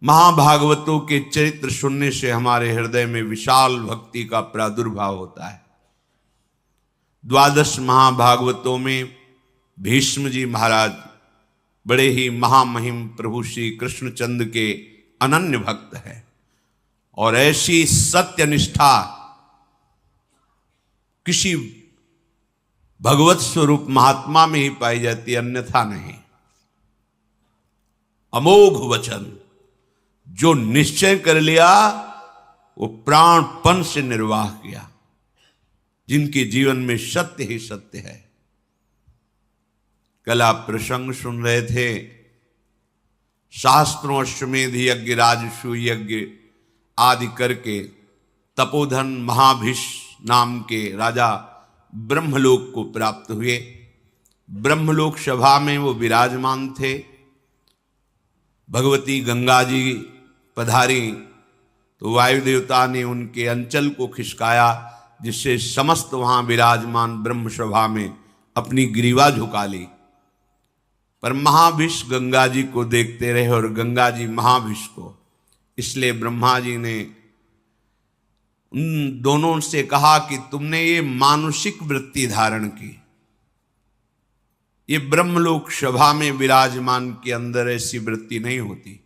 महाभागवतों के चरित्र सुनने से हमारे हृदय में विशाल भक्ति का प्रादुर्भाव होता है। द्वादश महाभागवतों में भीष्म जी महाराज बड़े ही महामहिम प्रभु श्री कृष्णचंद्र के अनन्य भक्त हैं और ऐसी सत्य निष्ठा किसी भगवत स्वरूप महात्मा में ही पाई जाती, अन्यथा नहीं। अमोघ वचन, जो निश्चय कर लिया वो प्राणपण से निर्वाह किया, जिनके जीवन में सत्य ही सत्य है। कल आप प्रसंग सुन रहे थे, शास्त्रों अश्वमेध यज्ञ राजसू यज्ञ आदि करके तपोधन महाभीष नाम के राजा ब्रह्मलोक को प्राप्त हुए। ब्रह्मलोक सभा में वो विराजमान थे। भगवती गंगा जी पधारी तो वायु देवता ने उनके अंचल को खिसकाया, जिससे समस्त वहां विराजमान ब्रह्म सभा में अपनी ग्रीवा झुका ली। पर महाभीष गंगा जी को देखते रहे और गंगा जी महाभीष को। इसलिए ब्रह्मा जी ने उन दोनों से कहा कि तुमने ये मानुषिक वृत्ति धारण की, ये ब्रह्मलोक सभा में विराजमान के अंदर ऐसी वृत्ति नहीं होती,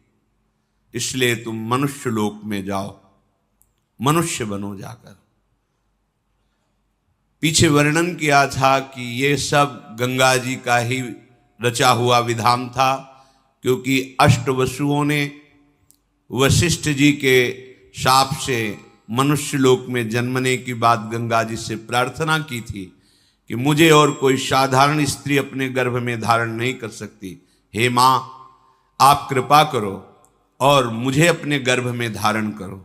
इसलिए तुम मनुष्य लोक में जाओ, मनुष्य बनो जाकर। पीछे वर्णन किया था कि ये सब गंगा जी का ही रचा हुआ विधान था, क्योंकि अष्टवसुओं ने वशिष्ठ जी के शाप से मनुष्य लोक में जन्मने की बात गंगा जी से प्रार्थना की थी कि मुझे और कोई साधारण स्त्री अपने गर्भ में धारण नहीं कर सकती, हे मां आप कृपा करो और मुझे अपने गर्भ में धारण करो।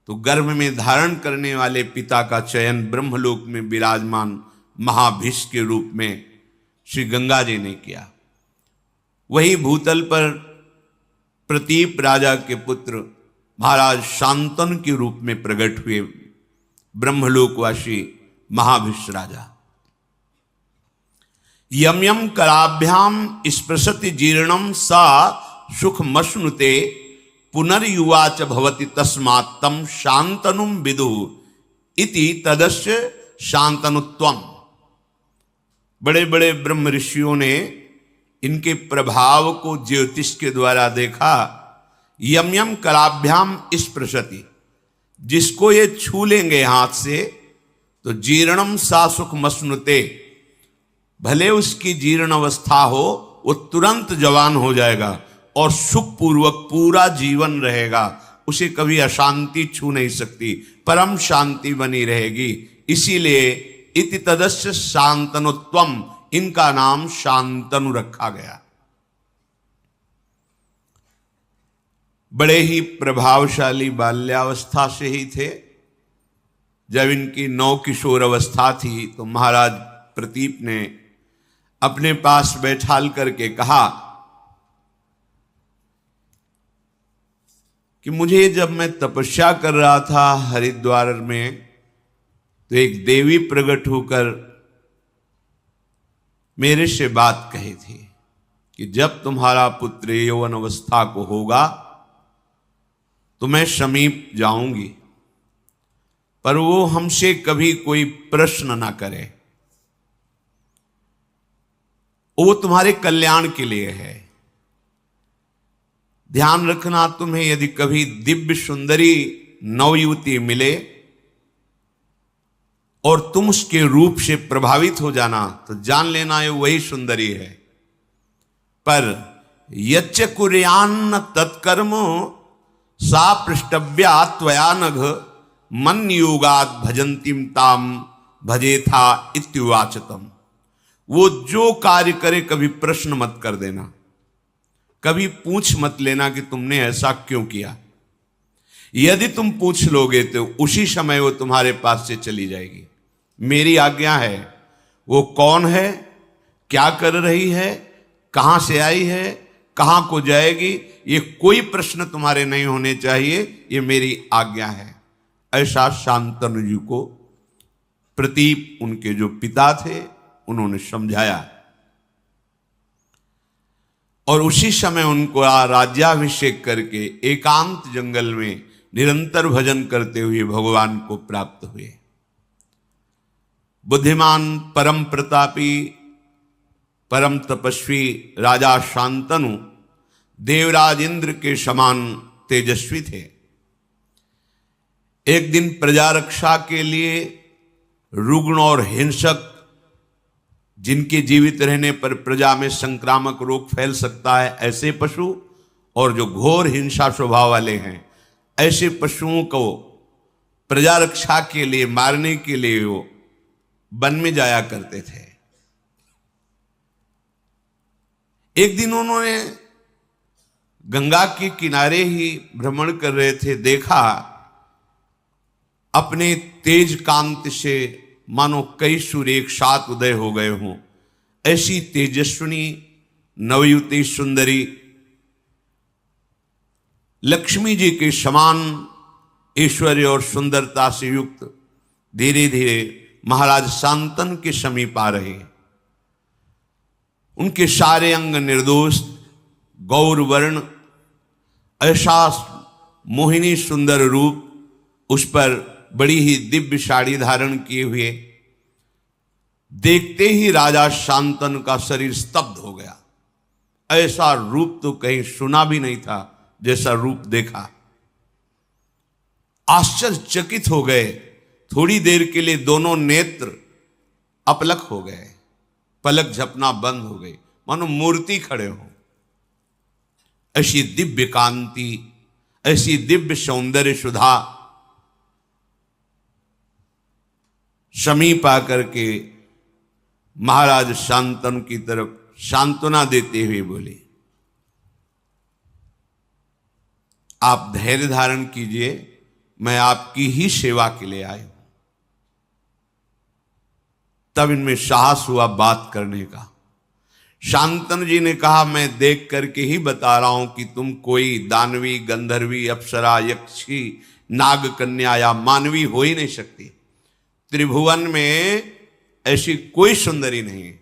तो गर्भ में धारण करने वाले पिता का चयन ब्रह्मलोक में विराजमान महाभीष के रूप में श्री गंगा जी ने किया। वही भूतल पर प्रतीप राजा के पुत्र महाराज शांतनु के रूप में प्रकट हुए ब्रह्मलोकवासी महाभीष राजा। यम यम कराभ्याम स्पृशति जीर्णम सा सुखमश्नुते पुनर्युवाच भवति तस्मात् तम शांतनुम विदु इति तदस्य शांतनुत्वम। बड़े बड़े ब्रह्म ऋषियों ने इनके प्रभाव को ज्योतिष के द्वारा देखा। यम यम कराभ्याम स्पृशति, जिसको ये छू लेंगे हाथ से तो जीर्णम सा सुखमश्नुते, भले उसकी जीर्ण अवस्था हो वो तुरंत जवान हो जाएगा और सुखपूर्वक पूरा जीवन रहेगा, उसे कभी अशांति छू नहीं सकती, परम शांति बनी रहेगी। इसीलिए इति तदस्य शांतनुत्वम, इनका नाम शांतनु रखा गया। बड़े ही प्रभावशाली बाल्यावस्था से ही थे। जब इनकी नौ किशोर अवस्था थी तो महाराज प्रतीप ने अपने पास बैठाल करके कहा कि मुझे जब मैं तपस्या कर रहा था हरिद्वार में तो एक देवी प्रकट होकर मेरे से बात कही थी कि जब तुम्हारा पुत्र यौवन अवस्था को होगा तो मैं समीप जाऊंगी, पर वो हमसे कभी कोई प्रश्न ना करे, वो तुम्हारे कल्याण के लिए है। ध्यान रखना, तुम्हें यदि कभी दिव्य सुंदरी नवयुवती मिले और तुम उसके रूप से प्रभावित हो जाना तो जान लेना ये वही सुंदरी है। पर यच्च कुर्यान्न तत्कर्म सा पृष्ठव्या त्वया नघ मन योगाद भजंतीम ताम भजेथा इत्युवाचतम। वो जो कार्य करे कभी प्रश्न मत कर देना, कभी पूछ मत लेना कि तुमने ऐसा क्यों किया। यदि तुम पूछ लोगे तो उसी समय वो तुम्हारे पास से चली जाएगी। मेरी आज्ञा है, वो कौन है, क्या कर रही है, कहां से आई है, कहां को जाएगी, ये कोई प्रश्न तुम्हारे नहीं होने चाहिए, ये मेरी आज्ञा है। ऐसा शांतनु जी को प्रतीप उनके जो पिता थे उन्होंने समझाया। और उसी समय उनको राज्याभिषेक करके एकांत जंगल में निरंतर भजन करते हुए भगवान को प्राप्त हुए। बुद्धिमान, परम प्रतापी, परम तपस्वी राजा शांतनु देवराज इंद्र के समान तेजस्वी थे। एक दिन प्रजा रक्षा के लिए रुग्ण और हिंसक, जिनके जीवित रहने पर प्रजा में संक्रामक रोग फैल सकता है, ऐसे पशु और जो घोर हिंसा स्वभाव वाले हैं, ऐसे पशुओं को प्रजा रक्षा के लिए मारने के लिए वो वन में जाया करते थे। एक दिन उन्होंने गंगा के किनारे ही भ्रमण कर रहे थे, देखा अपने तेज कांति से मानो कई सूर्य एक साथ उदय हो गए हों, ऐसी तेजस्विनी नवयुवती सुंदरी लक्ष्मी जी के समान ऐश्वर्य और सुंदरता से युक्त धीरे धीरे महाराज शांतनु के समीप आ रहे। उनके सारे अंग निर्दोष गौर वर्ण, ऐसा मोहिनी सुंदर रूप, उस पर बड़ी ही दिव्य साड़ी धारण किए हुए, देखते ही राजा शांतनु का शरीर स्तब्ध हो गया। ऐसा रूप तो कहीं सुना भी नहीं था जैसा रूप देखा। आश्चर्यचकित हो गए। थोड़ी देर के लिए दोनों नेत्र अपलक हो गए, पलक झपना बंद हो गई, मानो मूर्ति खड़े हो। ऐसी दिव्य कांति, ऐसी दिव्य सौंदर्य सुधा समीप आकर के महाराज शांतनु की तरफ सांत्वना देते हुए बोले, आप धैर्य धारण कीजिए, मैं आपकी ही सेवा के लिए आया हूं। तब इनमें साहस हुआ बात करने का। शांतनु जी ने कहा, मैं देख करके ही बता रहा हूं कि तुम कोई दानवी, गंधर्वी, अप्सरा, यक्षी, नाग कन्या या मानवी हो ही नहीं सकती। त्रिभुवन में ऐसी कोई सुंदरी नहीं,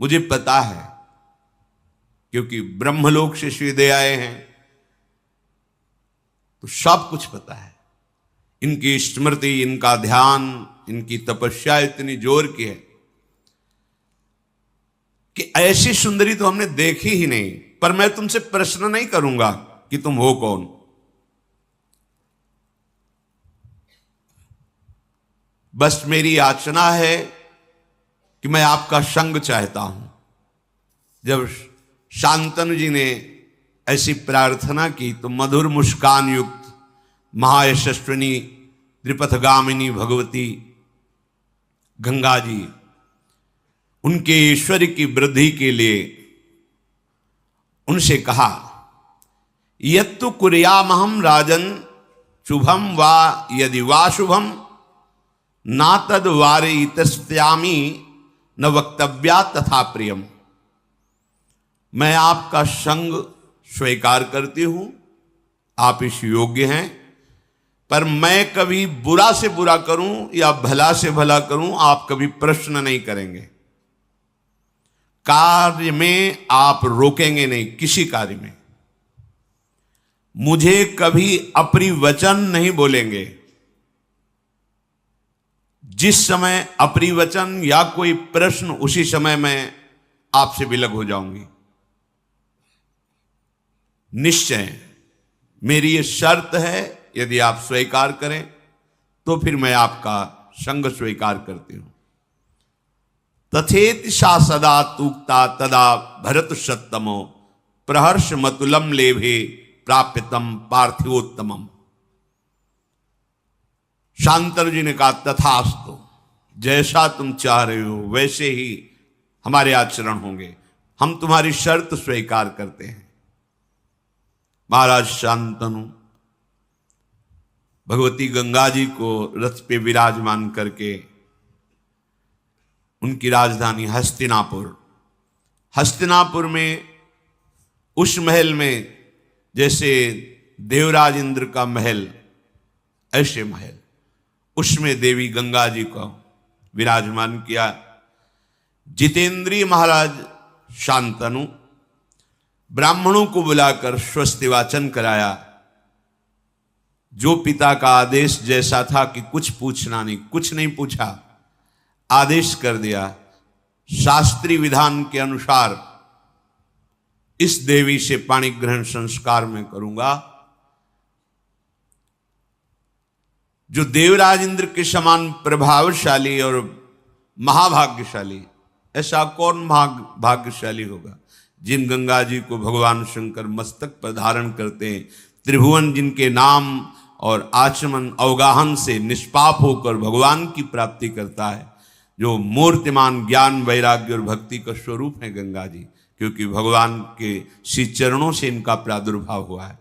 मुझे पता है, क्योंकि ब्रह्मलोक से सीधे आए हैं तो सब कुछ पता है। इनकी स्मृति, इनका ध्यान, इनकी तपस्या इतनी जोर की है कि ऐसी सुंदरी तो हमने देखी ही नहीं। पर मैं तुमसे प्रश्न नहीं करूंगा कि तुम हो कौन। बस मेरी याचना है कि मैं आपका संग चाहता हूं। जब शांतनु जी ने ऐसी प्रार्थना की तो मधुर मुस्कान युक्त महायशस्विनी त्रिपथगामिनी भगवती गंगा जी उनके ऐश्वर्य की वृद्धि के लिए उनसे कहा, यत्तु कुर्यामहं राजन शुभम वा यदि वा शुभम ना तद वारयितस्यामि न वक्तव्या तथा प्रियम। मैं आपका संग स्वीकार करती हूं, आप इस योग्य हैं, पर मैं कभी बुरा से बुरा करूं या भला से भला करूं, आप कभी प्रश्न नहीं करेंगे। कार्य में आप रोकेंगे नहीं, किसी कार्य में मुझे कभी अप्रिय वचन नहीं बोलेंगे। जिस समय अप्रिय वचन या कोई प्रश्न, उसी समय मैं आपसे विलग हो जाऊंगी। निश्चय मेरी ये शर्त है, यदि आप स्वीकार करें तो फिर मैं आपका संग स्वीकार करती हूं। तथेति सा सदा तूक्ता तदा भरत सत्तमो प्रहर्ष मतुलम लेभे प्राप्यतम पार्थिवोत्तमम। शांतनु जी ने कहा, तथास्तु, जैसा तुम चाह रहे हो वैसे ही हमारे आचरण होंगे, हम तुम्हारी शर्त स्वीकार करते हैं। महाराज शांतनु भगवती गंगा जी को रथ पे विराजमान करके उनकी राजधानी हस्तिनापुर में उस महल में जैसे देवराज इंद्र का महल, ऐसे महल, उसमें देवी गंगा जी को विराजमान किया। जितेंद्रीय महाराज शांतनु ब्राह्मणों को बुलाकर स्वस्ति वाचन कराया। जो पिता का आदेश जैसा था कि कुछ पूछना नहीं, कुछ नहीं पूछा, आदेश कर दिया शास्त्रीय विधान के अनुसार इस देवी से पाणी ग्रहण संस्कार मैं करूंगा। जो देवराज इंद्र के समान प्रभावशाली और महाभाग्यशाली, ऐसा कौन भाग्यशाली होगा जिन गंगा जी को भगवान शंकर मस्तक पर धारण करते हैं, त्रिभुवन जिनके नाम और आचमन अवगाहन से निष्पाप होकर भगवान की प्राप्ति करता है, जो मूर्तिमान ज्ञान वैराग्य और भक्ति का स्वरूप है गंगा जी, क्योंकि भगवान के श्री चरणों से इनका प्रादुर्भाव हुआ है।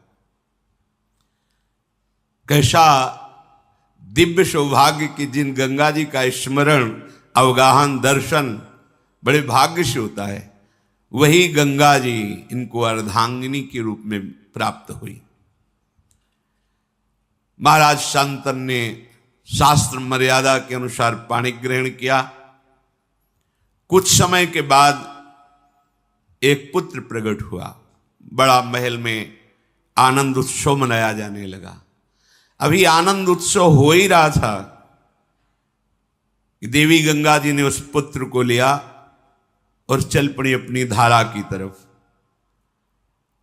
कैसा दिव्य सौभाग्य कि जिन गंगा जी का स्मरण अवगाहन दर्शन बड़े भाग्य से होता है, वही गंगा जी इनको अर्धांगिनी के रूप में प्राप्त हुई। महाराज शांतन ने शास्त्र मर्यादा के अनुसार पाणी ग्रहण किया। कुछ समय के बाद एक पुत्र प्रकट हुआ। बड़ा महल में आनंद उत्सव मनाया जाने लगा। अभी आनंद उत्सव हो ही रहा था कि देवी गंगा जी ने उस पुत्र को लिया और चल पड़ी अपनी धारा की तरफ,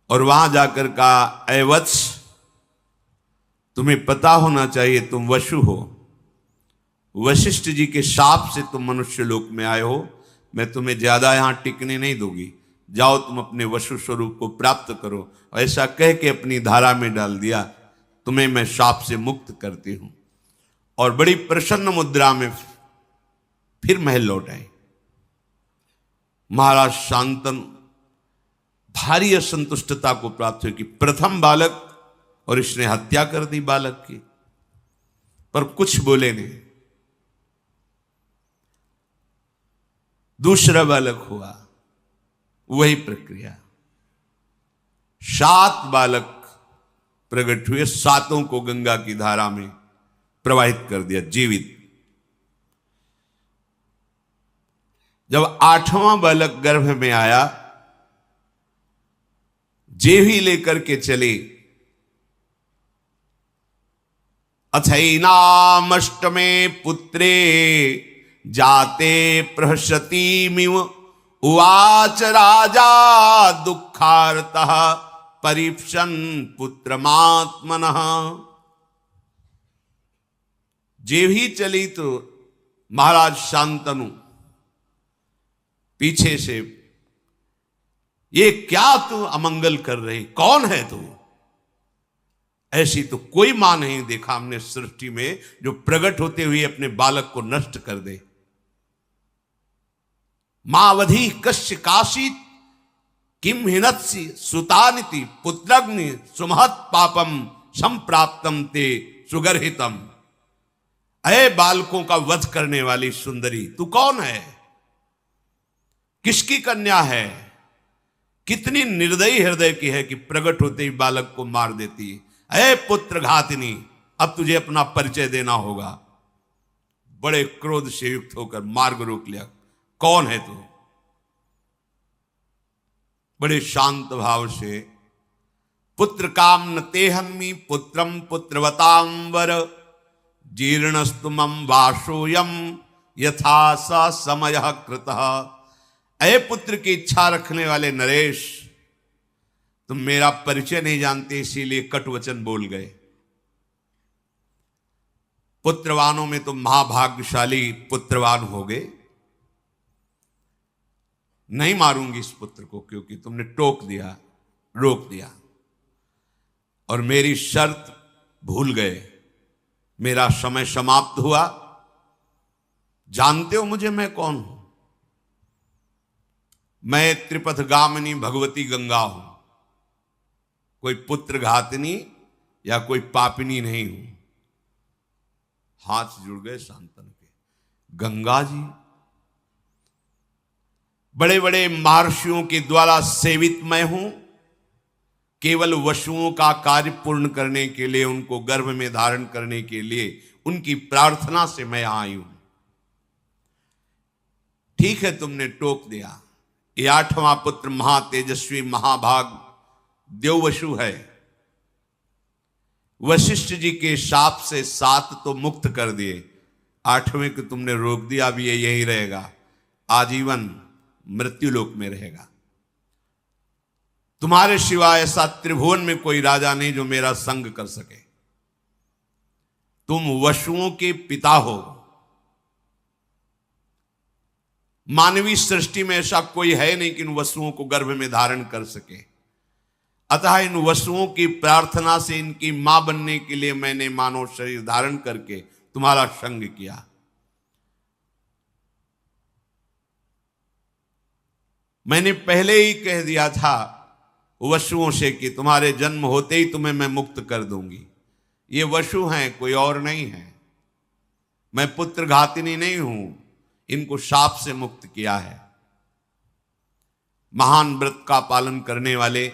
और वहां जाकर कहा, ऐ वत्स, तुम्हें पता होना चाहिए तुम वसु हो, वशिष्ठ जी के शाप से तुम मनुष्य लोक में आए हो, मैं तुम्हें ज्यादा यहां टिकने नहीं दूंगी, जाओ तुम अपने वसु स्वरूप को प्राप्त करो। ऐसा कह के अपनी धारा में डाल दिया, तुम्हें मैं शाप से मुक्त करती हूं। और बड़ी प्रसन्न मुद्रा में फिर महल लौट आए। महाराज शांतन भारी असंतुष्टता को प्राप्त हुई कि प्रथम बालक, और इसने हत्या कर दी बालक की, पर कुछ बोले नहीं। दूसरा बालक हुआ, वही प्रक्रिया। 7 बालक प्रकट हुए, 7 को गंगा की धारा में प्रवाहित कर दिया जीवित। जब 8वां बालक गर्भ में आया, जेवी लेकर के चले। अथैनामष्टमे पुत्रे जाते प्रहसतीमिव उवाच राजा दुःखार्तः परीक्षन् पुत्रमात्मनः। जेवी चली तो महाराज शांतनु पीछे से, ये क्या तू अमंगल कर रही, कौन है तू? ऐसी तो कोई मां नहीं देखा हमने सृष्टि में जो प्रकट होते हुए अपने बालक को नष्ट कर दे। मावधि कश्य काशीत किम हिनत्सि सुतानिति पुत्रग्नि सुमहत पापम संप्राप्तम ते सुगर्हितम। अय बालकों का वध करने वाली सुंदरी, तू कौन है? किसकी कन्या है? कितनी निर्दयी हृदय की है कि प्रकट होते ही बालक को मार देती है। अय पुत्र घातिनी, अब तुझे अपना परिचय देना होगा। बड़े क्रोध से युक्त होकर मार्ग रोक लिया, कौन है तू? बड़े शांत भाव से, पुत्र काम न तेहन्मी पुत्रम पुत्रवतां वर जीर्णस्तु मम वासोयम यथा सा समय कृतः। अय पुत्र की इच्छा रखने वाले नरेश, तुम मेरा परिचय नहीं जानते, इसीलिए कटु वचन बोल गए। पुत्रवानों में तुम महाभाग्यशाली पुत्रवान हो गए। नहीं मारूंगी इस पुत्र को, क्योंकि तुमने टोक दिया, रोक दिया, और मेरी शर्त भूल गए। मेरा समय समाप्त हुआ। जानते हो मुझे, मैं कौन हूं? मैं त्रिपथगामिनी भगवती गंगा हूं, कोई पुत्र घातिनी या कोई पापिनी नहीं हूं। हाथ जुड़ गए शांतन के। गंगा जी बड़े बड़े महर्षियों के द्वारा सेवित मैं हूं। केवल वसुओं का कार्य पूर्ण करने के लिए, उनको गर्भ में धारण करने के लिए, उनकी प्रार्थना से मैं आई हूं। ठीक है, तुमने टोक दिया, ये 8वां पुत्र महातेजस्वी महाभाग देववसु है। वशिष्ठ जी के शाप से 7 तो मुक्त कर दिए, 8वें को तुमने रोक दिया, अब ये यही रहेगा, आजीवन मृत्युलोक में रहेगा। तुम्हारे सिवाय ऐसा त्रिभुवन में कोई राजा नहीं जो मेरा संग कर सके। तुम वसुओं के पिता हो। मानवीय सृष्टि में ऐसा कोई है नहीं कि इन वसुओं को गर्भ में धारण कर सके। अतः इन वसुओं की प्रार्थना से इनकी मां बनने के लिए मैंने मानव शरीर धारण करके तुम्हारा संग किया। मैंने पहले ही कह दिया था वसुओं से कि तुम्हारे जन्म होते ही तुम्हें मैं मुक्त कर दूंगी। ये वसु हैं, कोई और नहीं है। मैं पुत्र घातिनी नहीं हूं, इनको शाप से मुक्त किया है। महान व्रत का पालन करने वाले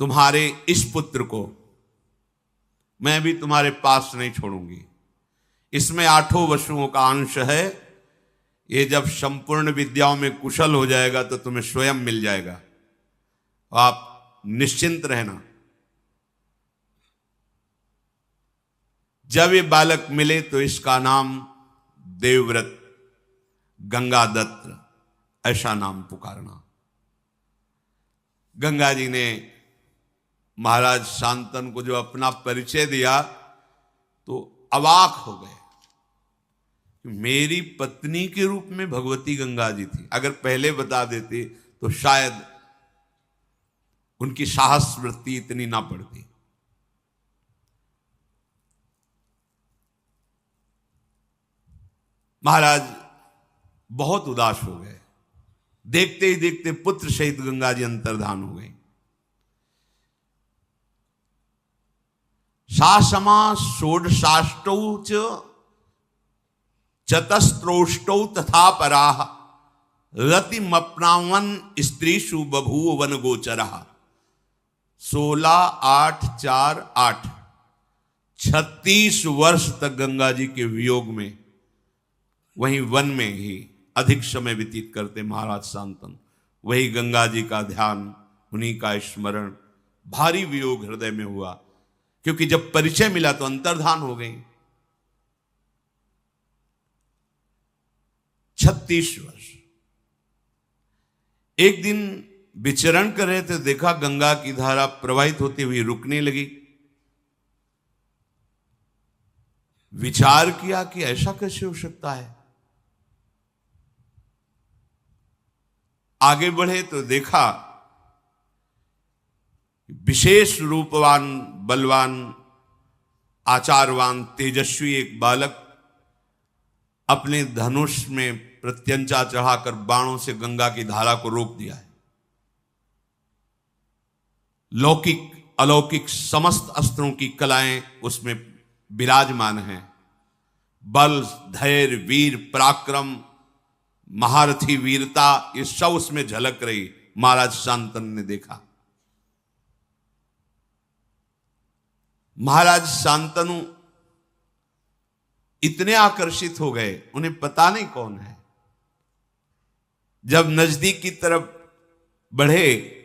तुम्हारे इस पुत्र को मैं भी तुम्हारे पास नहीं छोड़ूंगी। इसमें 8 वसुओं का अंश है। ये जब संपूर्ण विद्याओं में कुशल हो जाएगा तो तुम्हें स्वयं मिल जाएगा, आप निश्चिंत रहना। जब ये बालक मिले तो इसका नाम देवव्रत गंगादत्त ऐसा नाम पुकारना। गंगा जी ने महाराज शांतनु को जो अपना परिचय दिया तो अवाक हो गए। मेरी पत्नी के रूप में भगवती गंगा जी थी। अगर पहले बता देते तो शायद उनकी साहस वृत्ति इतनी ना पड़ती। महाराज बहुत उदास हो गए। देखते ही देखते पुत्र सहित गंगा जी अंतर्धान हो गई। सासमा षोडशाष्टौ च चतस्त्रोष्टौ तथा पराः रतिमप्नावन स्त्रीषु बभूव वन गोचरः। 16, 8, 4, 8 36 वर्ष तक गंगा जी के वियोग में वहीं वन में ही अधिक समय व्यतीत करते महाराज शांतनु। वही गंगा जी का ध्यान, उन्हीं का स्मरण। भारी वियोग हृदय में हुआ, क्योंकि जब परिचय मिला तो अंतर्धान हो गई। 36 वर्ष। एक दिन विचरण कर रहे थे, देखा गंगा की धारा प्रवाहित होती हुई रुकने लगी। विचार किया कि ऐसा कैसे हो सकता है। आगे बढ़े तो देखा विशेष रूपवान, बलवान, आचारवान, तेजस्वी एक बालक अपने धनुष में प्रत्यंचा चढ़ाकर बाणों से गंगा की धारा को रोक दिया है। लौकिक अलौकिक समस्त अस्त्रों की कलाएं उसमें विराजमान हैं। बल, धैर्य, वीर, पराक्रम, महारथी वीरता, ये सब उसमें झलक रही। महाराज शांतनु ने देखा। महाराज शांतनु इतने आकर्षित हो गए, उन्हें पता नहीं कौन है। जब नजदीक की तरफ बढ़े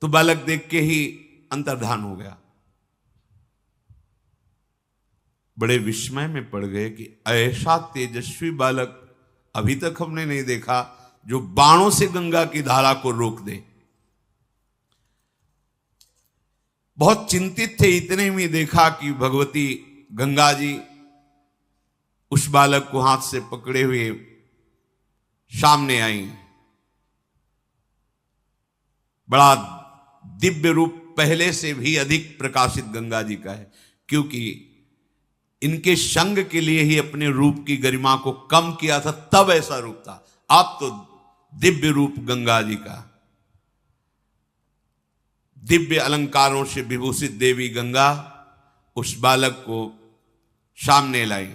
तो बालक देख के ही अंतर्धान हो गया। बड़े विस्मय में पड़ गए कि ऐसा तेजस्वी बालक अभी तक हमने नहीं देखा जो बाणों से गंगा की धारा को रोक दे। बहुत चिंतित थे। इतने में देखा कि भगवती गंगा जी उस बालक को हाथ से पकड़े हुए सामने आई। बड़ा दिव्य रूप पहले से भी अधिक प्रकाशित गंगा जी का है, क्योंकि इनके संग के लिए ही अपने रूप की गरिमा को कम किया था, तब ऐसा रूप था। अब तो दिव्य रूप गंगा जी का। दिव्य अलंकारों से विभूषित देवी गंगा उस बालक को सामने लाई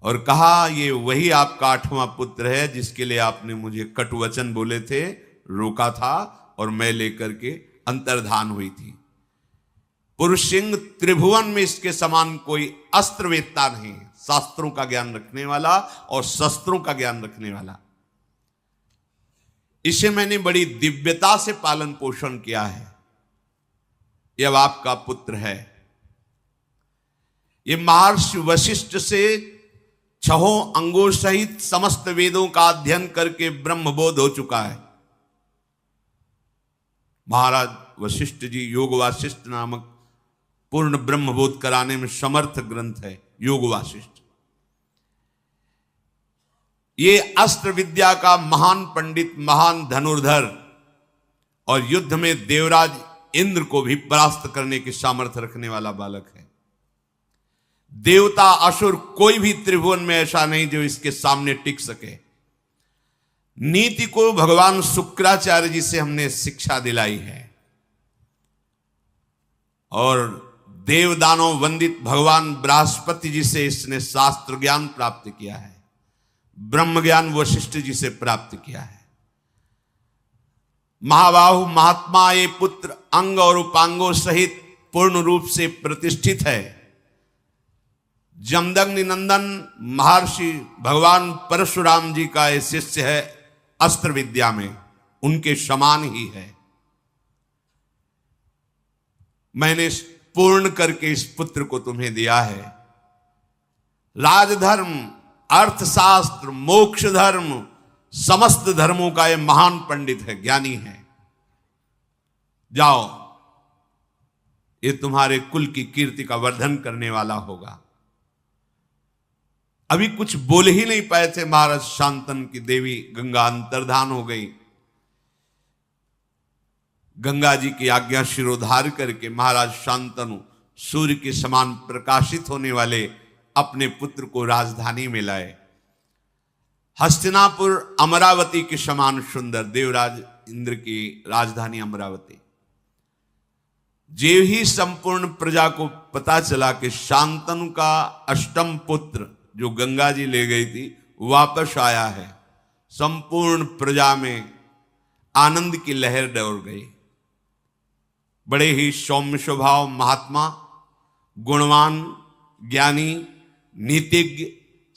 और कहा, ये वही आपका 8वां पुत्र है जिसके लिए आपने मुझे कटुवचन बोले थे, रोका था और मैं लेकर के अंतर्धान हुई थी। पुरुष सिंह त्रिभुवन में इसके समान कोई अस्त्रवेत्ता नहीं, शास्त्रों का ज्ञान रखने वाला और शस्त्रों का ज्ञान रखने वाला। इसे मैंने बड़ी दिव्यता से पालन पोषण किया है। यह अब आपका पुत्र है। ये महर्षि वशिष्ठ से 6 अंगों सहित समस्त वेदों का अध्ययन करके ब्रह्मबोध हो चुका है। महाराज वशिष्ठ जी योग वासिष्ठ नामक पूर्ण ब्रह्मबोध कराने में समर्थ ग्रंथ है योग वासिष्ठ। ये अस्त्र विद्या का महान पंडित, महान धनुर्धर और युद्ध में देवराज इंद्र को भी परास्त करने की सामर्थ्य रखने वाला बालक है। देवता असुर कोई भी त्रिभुवन में ऐसा नहीं जो इसके सामने टिक सके। नीति को भगवान शुक्राचार्य जी से हमने शिक्षा दिलाई है और देवदानों वंदित भगवान बृहस्पति जी से इसने शास्त्र ज्ञान प्राप्त किया है। ब्रह्म ज्ञान वशिष्ठ जी से प्राप्त किया है। महाबाहु महात्मा ये पुत्र अंग और उपांगों सहित पूर्ण रूप से प्रतिष्ठित है। जमदग्नि नंदन महर्षि भगवान परशुराम जी का ये शिष्य है। अस्त्र विद्या में उनके समान ही है। मैंने पूर्ण करके इस पुत्र को तुम्हें दिया है। राजधर्म, अर्थशास्त्र, मोक्ष धर्म, समस्त धर्मों का यह महान पंडित है, ज्ञानी है। जाओ, ये तुम्हारे कुल की कीर्ति का वर्धन करने वाला होगा। अभी कुछ बोल ही नहीं पाए थे महाराज शांतनु की देवी गंगा अंतर्धान हो गई। गंगा जी की आज्ञा शिरोधार करके महाराज शांतनु सूर्य के समान प्रकाशित होने वाले अपने पुत्र को राजधानी में लाए। हस्तिनापुर अमरावती के समान सुंदर देवराज इंद्र की राजधानी अमरावती। जे ही संपूर्ण प्रजा को पता चला कि शांतनु का अष्टम पुत्र जो गंगा जी ले गई थी वापस आया है, संपूर्ण प्रजा में आनंद की लहर दौड़ गई। बड़े ही सौम्य स्वभाव महात्मा, गुणवान, ज्ञानी, नीतिज्ञ,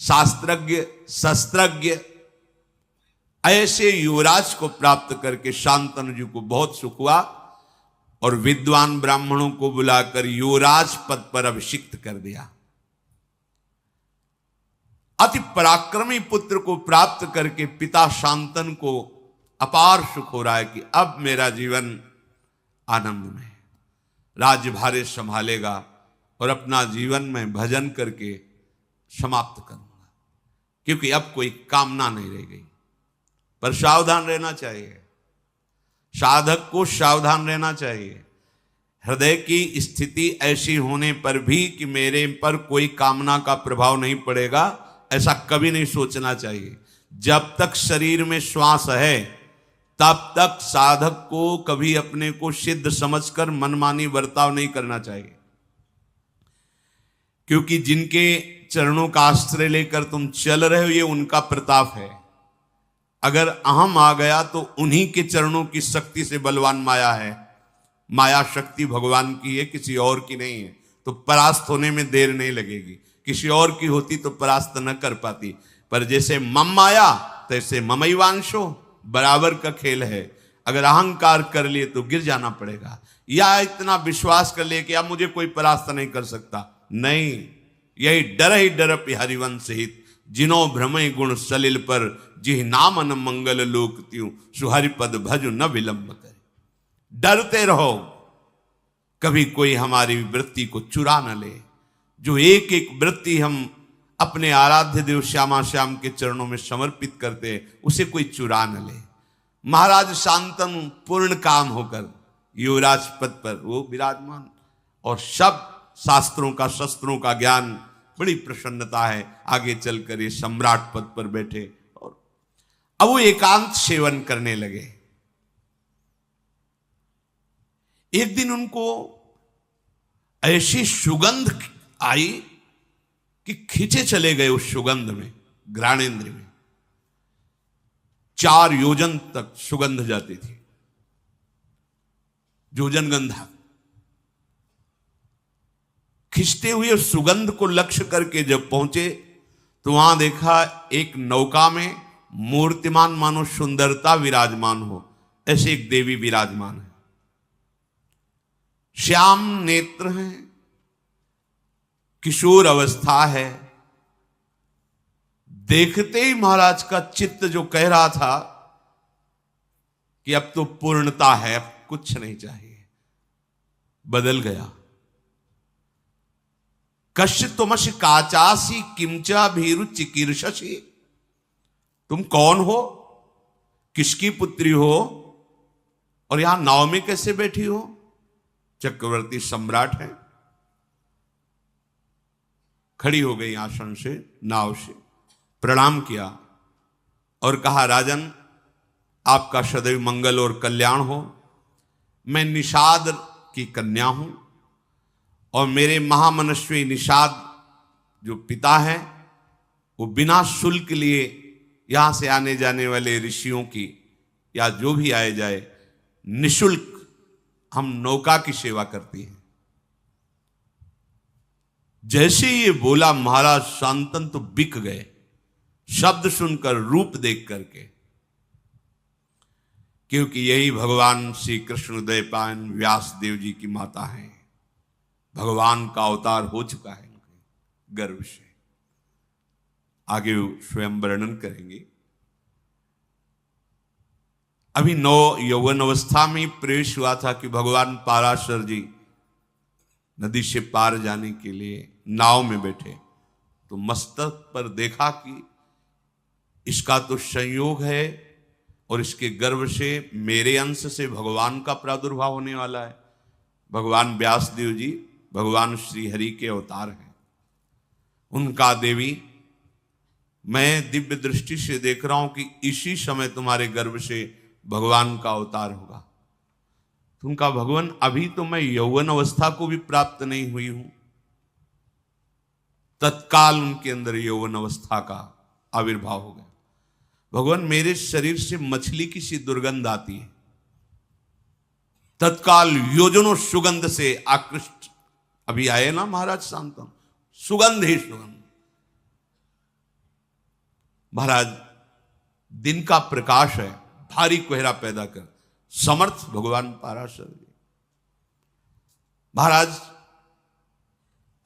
शास्त्रज्ञ, शस्त्रज्ञ ऐसे युवराज को प्राप्त करके शांतनु जी को बहुत सुख हुआ और विद्वान ब्राह्मणों को बुलाकर युवराज पद पर अभिषिक्त कर दिया। अति पराक्रमी पुत्र को प्राप्त करके पिता शांतनु को अपार सुख हो रहा है कि अब मेरा जीवन आनंद में, राज्यभार संभालेगा और अपना जीवन में भजन करके समाप्त करूंगा, क्योंकि अब कोई कामना नहीं रह गई। पर सावधान रहना चाहिए, साधक को सावधान रहना चाहिए। हृदय की स्थिति ऐसी होने पर भी कि मेरे पर कोई कामना का प्रभाव नहीं पड़ेगा, ऐसा कभी नहीं सोचना चाहिए। जब तक शरीर में श्वास है तब तक साधक को कभी अपने को सिद्ध समझकर मनमानी बर्ताव नहीं करना चाहिए, क्योंकि जिनके चरणों का आश्रय लेकर तुम चल रहे हो ये उनका प्रताप है। अगर अहम आ गया तो उन्हीं के चरणों की शक्ति से बलवान माया है। माया शक्ति भगवान की है, किसी और की नहीं है। तो परास्त होने में देर नहीं लगेगी। किसी और की होती तो परास्त न कर पाती, पर जैसे मम माया तैसे ममैवांशो, बराबर का खेल है। अगर अहंकार कर लिए तो गिर जाना पड़ेगा, या इतना विश्वास कर लिए कि अब मुझे कोई परास्त नहीं कर सकता। नहीं, यही डर ही डर हरिवंश हित, जिनो भ्रमय गुण सलिल पर, जिह नामन मंगल लोक त्यों, सुहरिपद भज न विलंब करे। डरते रहो कभी कोई हमारी वृत्ति को चुरा न ले। जो एक एक वृत्ति हम अपने आराध्य देव श्यामा श्याम के चरणों में समर्पित करते हैं, उसे कोई चुरा न ले। महाराज शांतनु पूर्ण काम होकर युवराज पद पर वो विराजमान, और सब शास्त्रों का शस्त्रों का ज्ञान, बड़ी प्रसन्नता है। आगे चलकर ये सम्राट पद पर बैठे और अब वो एकांत सेवन करने लगे। एक दिन उनको ऐसी सुगंध आई कि खींचे चले गए उस सुगंध में, घ्राणेन्द्र में। 4 योजन तक सुगंध जाती थी, योजन गंधा। खिंचते हुए सुगंध को लक्ष्य करके जब पहुंचे तो वहां देखा एक नौका में मूर्तिमान मानो सुंदरता विराजमान हो, ऐसे एक देवी विराजमान है। श्याम नेत्र हैं, किशोर अवस्था है। देखते ही महाराज का चित्त जो कह रहा था कि अब तो पूर्णता है, अब कुछ नहीं चाहिए, बदल गया। कश्यतुमसि काचासी किंचा भीरु चिकीर्षसि, तुम कौन हो, किसकी पुत्री हो और यहां नाव में कैसे बैठी हो? चक्रवर्ती सम्राट है। खड़ी हो गई आसन से, नाव से प्रणाम किया और कहा, राजन आपका सदैव मंगल और कल्याण हो। मैं निषाद की कन्या हूं और मेरे महामनस्वी निषाद जो पिता हैं वो बिना शुल्क लिए यहां से आने जाने वाले ऋषियों की या जो भी आए जाए निशुल्क हम नौका की सेवा करती हैं। जैसे ये बोला महाराज शांतन तो बिक गए, शब्द सुनकर, रूप देख करके, क्योंकि यही भगवान श्री कृष्ण द्वैपायन व्यास देव जी की माता हैं। भगवान का अवतार हो चुका है उनके गर्भ से, आगे स्वयं वर्णन करेंगे। अभी नौ यौवन अवस्था में प्रवेश हुआ था कि भगवान पाराशर जी नदी से पार जाने के लिए नाव में बैठे तो मस्तक पर देखा कि इसका तो संयोग है और इसके गर्भ से मेरे अंश से भगवान का प्रादुर्भाव होने वाला है। भगवान व्यासदेव जी भगवान श्री हरि के अवतार हैं। उनका देवी मैं दिव्य दृष्टि से देख रहा हूं कि इसी समय तुम्हारे गर्भ से भगवान का अवतार होगा। तो उनका भगवान अभी तो मैं यौवन अवस्था को भी प्राप्त नहीं हुई हूं। तत्काल उनके अंदर यौवन अवस्था का आविर्भाव हो गया। भगवान मेरे शरीर से मछली की सी दुर्गंध आती है। तत्काल योजनों सुगंध से आकृष्ट, अभी आए ना महाराज शांतन, सुगंध ही सुगंध। महाराज दिन का प्रकाश है, भारी कोहरा पैदा कर, समर्थ भगवान पाराशर जी। महाराज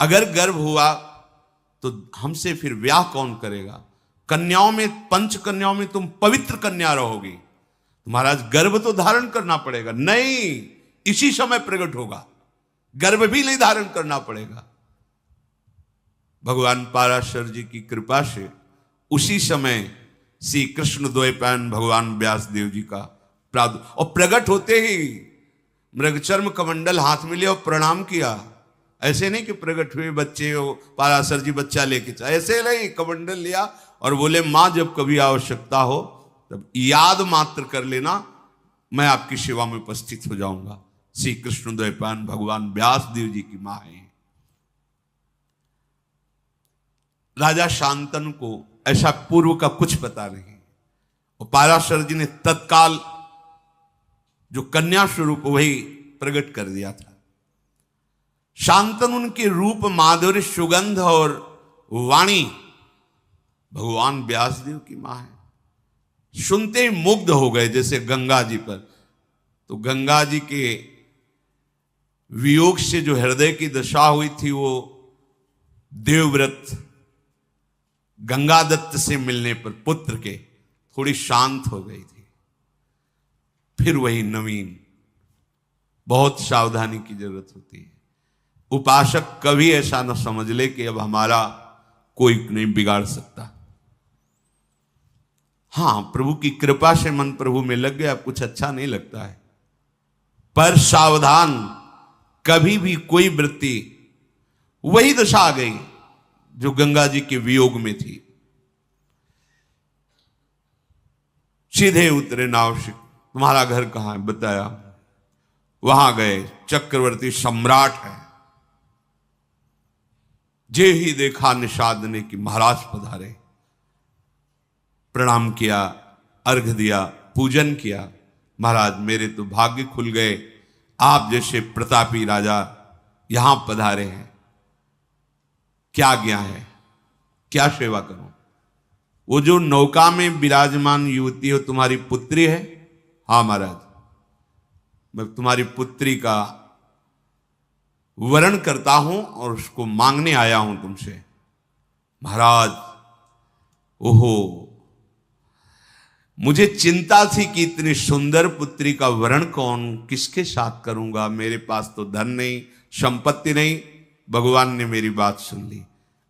अगर गर्भ हुआ तो हमसे फिर ब्याह कौन करेगा? कन्याओं में, पंच कन्याओं में तुम पवित्र कन्या रहोगी, महाराज गर्भ तो धारण करना पड़ेगा। नहीं, इसी समय प्रकट होगा, गर्भ भी नहीं धारण करना पड़ेगा। भगवान पाराशर जी की कृपा से उसी समय श्री कृष्ण द्वैपायन भगवान व्यासदेव जी का प्रादुर्भाव, और प्रकट होते ही मृगचर्म कमंडल हाथ में लिया और प्रणाम किया। ऐसे नहीं कि प्रकट हुए बच्चे हो, पाराशर जी बच्चा लेके चले, ऐसे नहीं, कमंडल लिया और बोले मां जब कभी आवश्यकता हो तब याद मात्र कर लेना, मैं आपकी सेवा में उपस्थित हो जाऊंगा। श्री कृष्ण द्वैपायन भगवान व्यासदेव जी की मां है। राजा शांतनु को ऐसा पूर्व का कुछ पता नहीं, और पाराशर जी ने तत्काल जो कन्या स्वरूप वही प्रकट कर दिया था। शांतनु उनके रूप, माधुर्य, सुगंध और वाणी भगवान व्यासदेव की मां है। सुनते ही मुग्ध हो गए, जैसे गंगा जी पर। तो गंगा जी के वियोग से जो हृदय की दशा हुई थी, वो देवव्रत गंगा दत्त से मिलने पर पुत्र के थोड़ी शांत हो गई थी। फिर वही नवीन, बहुत सावधानी की जरूरत होती है। उपासक कभी ऐसा न समझ ले कि अब हमारा कोई नहीं बिगाड़ सकता। हां, प्रभु की कृपा से मन प्रभु में लग गया, कुछ अच्छा नहीं लगता है, पर सावधान, कभी भी कोई वृत्ति, वही दशा आ गई जो गंगा जी के वियोग में थी। सीधे उतरे नाव से, तुम्हारा घर कहां है? बताया। वहां गए, चक्रवर्ती सम्राट है। जे ही देखा निषाद ने कि महाराज पधारे, प्रणाम किया, अर्घ दिया, पूजन किया। महाराज मेरे तो भाग्य खुल गए, आप जैसे प्रतापी राजा यहां पधारे हैं। क्या आज्ञा है, क्या सेवा करूं? वो जो नौका में विराजमान युवती हो तुम्हारी पुत्री है? हाँ महाराज, मैं तुम्हारी पुत्री का वरण करता हूं और उसको मांगने आया हूं तुमसे। महाराज, ओहो, मुझे चिंता थी कि इतनी सुंदर पुत्री का वरण किसके साथ करूंगा। मेरे पास तो धन नहीं, संपत्ति नहीं। भगवान ने मेरी बात सुन ली।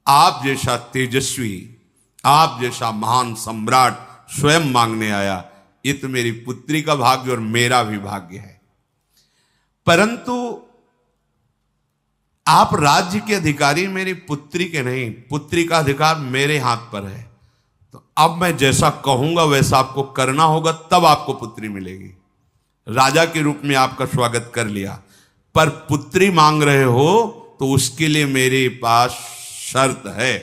आप जैसा तेजस्वी, आप जैसा महान सम्राट स्वयं मांगने आया, ये तो मेरी पुत्री का भाग्य और मेरा भी भाग्य है। परंतु आप राज्य के अधिकारी मेरी पुत्री के नहीं, पुत्री का अधिकार मेरे हाथ पर है। तो अब मैं जैसा कहूंगा वैसा आपको करना होगा, तब आपको पुत्री मिलेगी। राजा के रूप में आपका स्वागत कर लिया, पर पुत्री मांग रहे हो तो उसके लिए मेरे पास शर्त है।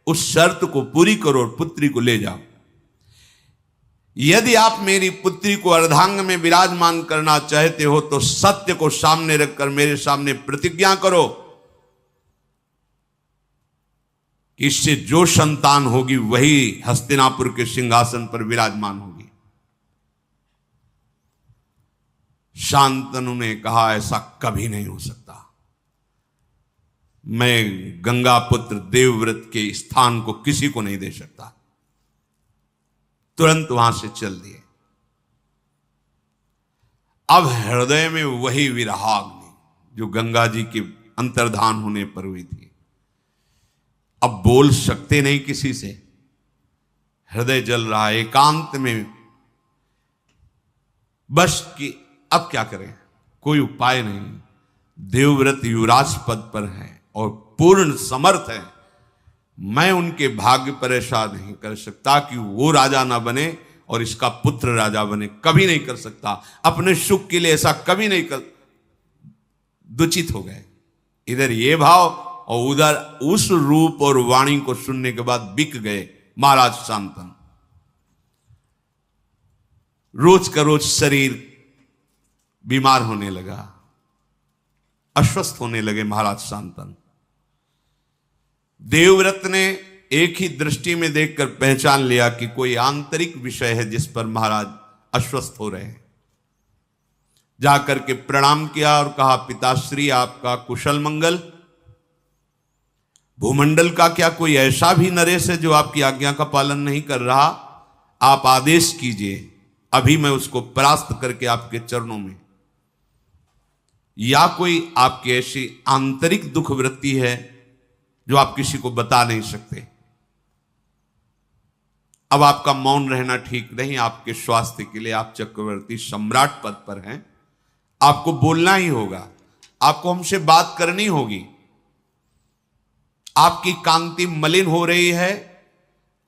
उस शर्त को पूरी करो और पुत्री को ले जाओ। यदि आप मेरी पुत्री को अर्धांग में विराजमान करना चाहते हो तो सत्य को सामने रखकर मेरे सामने प्रतिज्ञा करो कि इससे जो संतान होगी वही हस्तिनापुर के सिंहासन पर विराजमान होगी। शांतनु ने कहा, ऐसा कभी नहीं हो सकता। मैं गंगा पुत्र देवव्रत के स्थान को किसी को नहीं दे सकता। तुरंत वहां से चल दिए। अब हृदय में वही विरहाग्नि जो गंगा जी के अंतर्धान होने पर हुई थी। अब बोल सकते नहीं किसी से, हृदय जल रहा है एकांत में, बस कि अब क्या करें, कोई उपाय नहीं। देवव्रत युवराज पद पर है और पूर्ण समर्थ है। मैं उनके भाग्य पर ऐसा नहीं कर सकता कि वो राजा ना बने और इसका पुत्र राजा बने, कभी नहीं कर सकता। अपने सुख के लिए ऐसा कभी नहीं कर। दुचित हो गए, इधर ये भाव और उधर उस रूप और वाणी को सुनने के बाद बिक गए महाराज शांतनु। रोज का रोज शरीर बीमार होने लगा, अस्वस्थ होने लगे महाराज शांतनु। देवव्रत ने एक ही दृष्टि में देखकर पहचान लिया कि कोई आंतरिक विषय है जिस पर महाराज अस्वस्थ हो रहे हैं। जाकर के प्रणाम किया और कहा, पिताश्री आपका कुशल मंगल। भूमंडल का क्या कोई ऐसा भी नरेश है जो आपकी आज्ञा का पालन नहीं कर रहा? आप आदेश कीजिए, अभी मैं उसको परास्त करके आपके चरणों में। या कोई आपकी ऐसी आंतरिक दुख वृत्ति है जो आप किसी को बता नहीं सकते? अब आपका मौन रहना ठीक नहीं। आपके स्वास्थ्य के लिए आप चक्रवर्ती सम्राट पद पर हैं, आपको बोलना ही होगा, आपको हमसे बात करनी होगी। आपकी कांति मलिन हो रही है,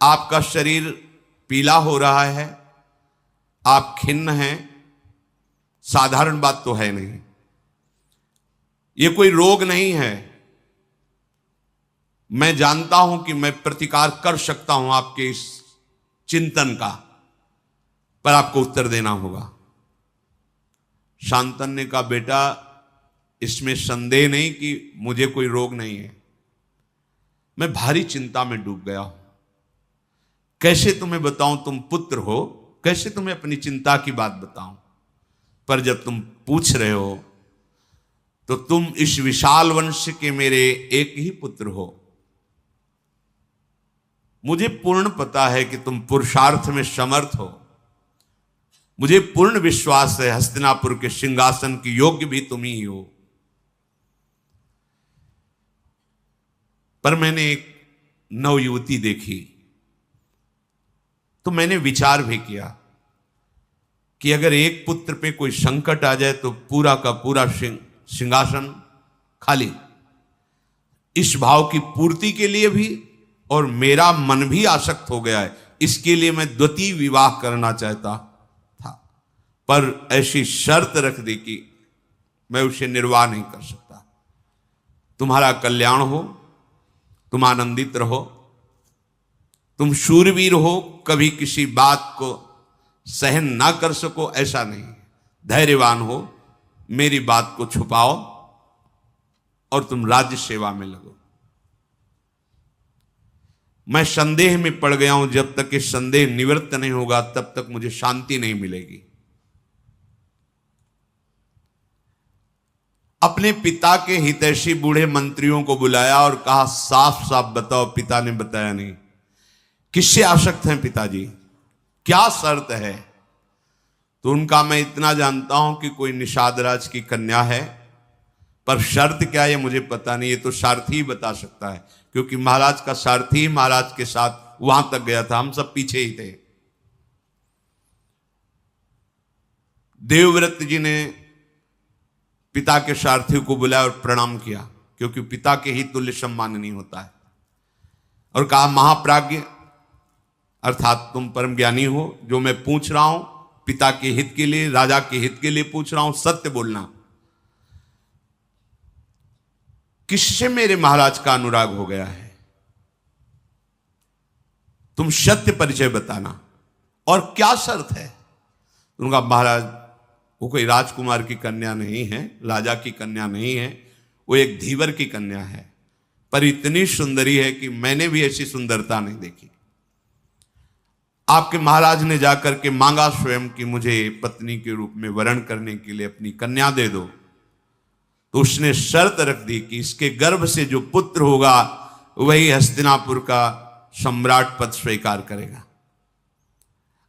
आपका शरीर पीला हो रहा है, आप खिन्न हैं। साधारण बात तो है नहीं, ये कोई रोग नहीं है। मैं जानता हूं कि मैं प्रतिकार कर सकता हूं आपके इस चिंतन का, पर आपको उत्तर देना होगा। शांतनु ने कहा, बेटा इसमें संदेह नहीं कि मुझे कोई रोग नहीं है, मैं भारी चिंता में डूब गया हूं। कैसे तुम्हें बताऊं, तुम पुत्र हो, कैसे तुम्हें अपनी चिंता की बात बताऊं? पर जब तुम पूछ रहे हो तो तुम इस विशाल वंश के मेरे एक ही पुत्र हो। मुझे पूर्ण पता है कि तुम पुरुषार्थ में समर्थ हो। मुझे पूर्ण विश्वास है हस्तिनापुर के सिंहासन की योग्य भी तुम ही हो। पर मैंने एक नवयुवती देखी तो मैंने विचार भी किया कि अगर एक पुत्र पे कोई संकट आ जाए तो पूरा का पूरा सिंहासन खाली। इस भाव की पूर्ति के लिए भी, और मेरा मन भी आसक्त हो गया है, इसके लिए मैं द्वितीय विवाह करना चाहता था, पर ऐसी शर्त रख दी कि मैं उसे निर्वाह नहीं कर सकता। तुम्हारा कल्याण हो, तुम आनंदित रहो, तुम शूरवीर हो, कभी किसी बात को सहन ना कर सको ऐसा नहीं। धैर्यवान हो, मेरी बात को छुपाओ और तुम राज्य सेवा में लगो। मैं संदेह में पड़ गया हूं, जब तक ये संदेह निवृत्त नहीं होगा तब तक मुझे शांति नहीं मिलेगी। अपने पिता के हितैषी बूढ़े मंत्रियों को बुलाया और कहा, साफ साफ बताओ। पिता ने बताया नहीं। किससे आसक्त हैं पिताजी, क्या शर्त है? तो उनका, मैं इतना जानता हूं कि कोई निषाद राज की कन्या है, पर शर्त क्या है मुझे पता नहीं, ये तो सारथी ही बता सकता है, क्योंकि महाराज का सारथी महाराज के साथ वहां तक गया था, हम सब पीछे ही थे। देवव्रत जी ने पिता के सारथी को बुलाया और प्रणाम किया, क्योंकि पिता के ही तुल्य सम्माननीय होता है, और कहा, महाप्राज्ञ अर्थात तुम परम ज्ञानी हो, जो मैं पूछ रहा हूं पिता के हित के लिए, राजा के हित के लिए पूछ रहा हूं, सत्य बोलना। किससे मेरे महाराज का अनुराग हो गया है? तुम सत्य परिचय बताना, और क्या शर्त है? उनका, महाराज वो कोई राजकुमार की कन्या नहीं है, राजा की कन्या नहीं है, वो एक धीवर की कन्या है, पर इतनी सुंदरी है कि मैंने भी ऐसी सुंदरता नहीं देखी। आपके महाराज ने जाकर के मांगा स्वयं कि मुझे पत्नी के रूप में वरण करने के लिए अपनी कन्या दे दो, तो उसने शर्त रख दी कि इसके गर्भ से जो पुत्र होगा वही हस्तिनापुर का सम्राट पद स्वीकार करेगा।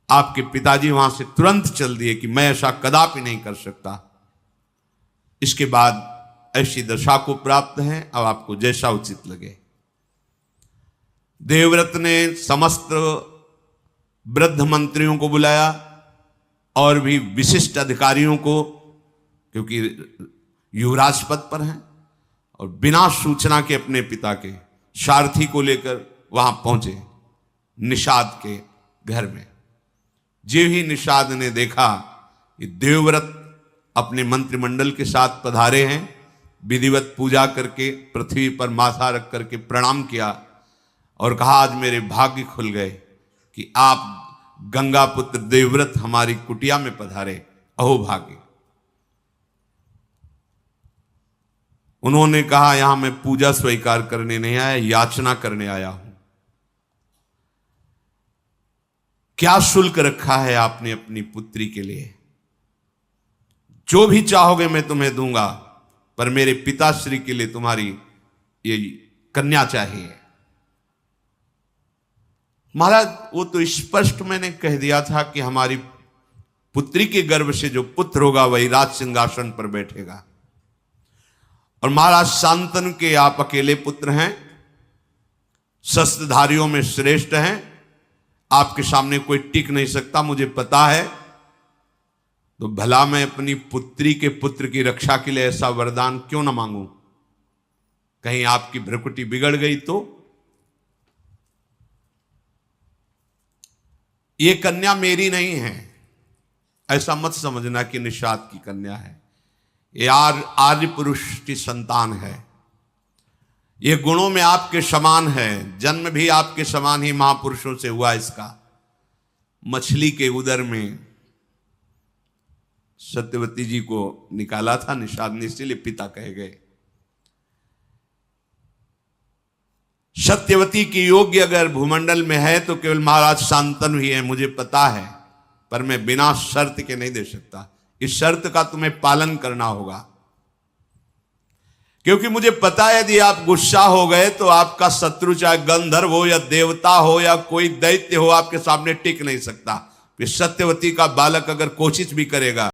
आपके पिताजी वहां से तुरंत चल दिए कि मैं ऐसा कदापि नहीं कर सकता। इसके बाद ऐसी दशा को प्राप्त है, अब आपको जैसा उचित लगे। देवव्रत ने समस्त वृद्ध मंत्रियों को बुलाया और भी विशिष्ट अधिकारियों को, क्योंकि युवराज पद पर हैं, और बिना सूचना के अपने पिता के सारथी को लेकर वहां पहुंचे निषाद के घर में। जो ही निषाद ने देखा कि देवव्रत अपने मंत्रिमंडल के साथ पधारे हैं, विधिवत पूजा करके पृथ्वी पर माथा रख करके प्रणाम किया और कहा, आज मेरे भाग्य खुल गए कि आप गंगा पुत्र देवव्रत हमारी कुटिया में पधारे, अहो भाग्य। उन्होंने कहा, यहां मैं पूजा स्वीकार करने नहीं आया, याचना करने आया हूं। क्या शुल्क रखा है आपने अपनी पुत्री के लिए? जो भी चाहोगे मैं तुम्हें दूंगा, पर मेरे पिताश्री के लिए तुम्हारी ये कन्या चाहिए। महाराज, वो तो स्पष्ट मैंने कह दिया था कि हमारी पुत्री के गर्भ से जो पुत्र होगा वही राज सिंहासन पर बैठेगा। और महाराज शांतनु के आप अकेले पुत्र हैं, शस्त्रधारियों में श्रेष्ठ हैं, आपके सामने कोई टिक नहीं सकता, मुझे पता है। तो भला मैं अपनी पुत्री के पुत्र की रक्षा के लिए ऐसा वरदान क्यों ना मांगू? कहीं आपकी भ्रकुटी बिगड़ गई तो? ये कन्या मेरी नहीं है, ऐसा मत समझना कि निषाद की कन्या है। ये आर्य पुरुष की संतान है, ये गुणों में आपके समान है, जन्म भी आपके समान ही महापुरुषों से हुआ। इसका मछली के उदर में सत्यवती जी को निकाला था निषाद ने, इसीलिए पिता कहे गए। सत्यवती की योग्य अगर भूमंडल में है तो केवल महाराज शांतनु ही है, मुझे पता है, पर मैं बिना शर्त के नहीं दे सकता। इस शर्त का तुम्हें पालन करना होगा, क्योंकि मुझे पता है यदि आप गुस्सा हो गए तो आपका शत्रु चाहे गंधर्व हो या देवता हो या कोई दैत्य हो, आपके सामने टिक नहीं सकता। सत्यवती का बालक अगर कोशिश भी करेगा